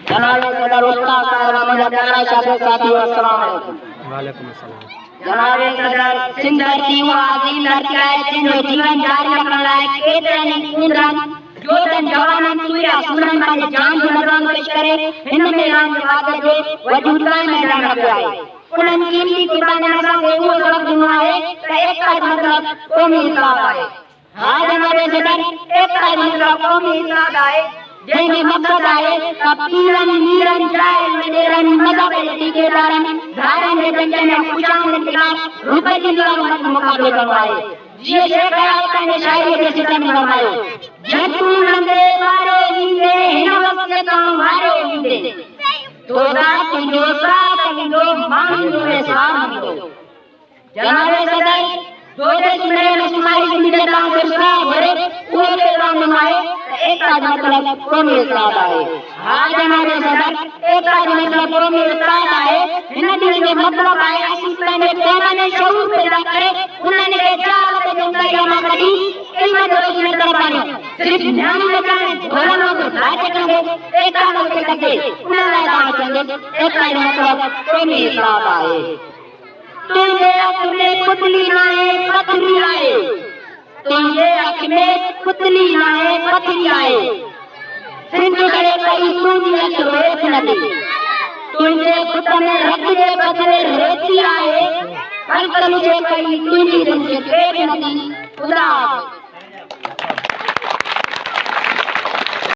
जनाब सदर उस्ताद साहब मुझे प्यारा शाफी साथियों अस्सलाम वालेकुम। वालेकुम अस्सलाम। जनाब सदर सिंध की वो अजीम धरती है जिनका जीवन जारी रखने लायक केतरनि ईंदड़नि जोतन जवानन सूर्या सूरन पंहिंजे जान जो नज़रानो पेश करे हिन मैदान जे वाक़े जो वजूद कायम मैदान रखियो आहे। उन्हनि कीमती कुर्बानी असांखे उहो सबक़ ॾिनो आहे त एकता जो मतिलबु क़ौमी इत्तेहाद आहे। हा जनाब सदर एकता जो मतिलबु क़ौमी इत्तेहाद आहे जंहिंजो मक़सद आहे त पीरनि मीरनि जाइरनि वॾेरनि मज़हब जे टीकेदारनि धारनि जे जंगनि ऐं खुशामद जे ख़िलाफ़ रुपए जी निगाह मुक़ाबिलो करणो आहे। जीअं शेख हयात पंहिंजे शाइरीअ जे सिट में फरमायो जंतू लंघे वारो ईंदे हिन वक़्त तां वारो ईंदे तोदा तुंहिंजो साथ ईंदो माण्हुनि जो हिसाब ईंदो। जनाब सदर दोजे सुनहरे में तुम्हारी जिंदगी का फैसला भरे वो पैगाम है एकता का मतलब कौमी इत्तेहाद है। हाँ जनाब सदर एकता का मतलब कौमी इत्तेहाद है। इन दिन के मतलब है असिस्टेंट ने कौमी शऊर पैदा करे उन्होंने के जाल पे जिंदगी जमा करी इल्म रोशनी में तरपानी सिर्फ ध्यान लगाने धोरणों को धाचे करेंगे एकता के लगे उन्होंने दान करेंगे एकता का मतलब कौमी इत्तेहाद है। तुझे अख में पुतली लाए पथरी आए तुझे अख में पुतली लाए पथरी आए सिंध करे कई तुझी अख रेत नदी तुझे पुत में रख दे पथरे रेती आए कल कल जे कई तुझी दिल से पेट नदी खुदा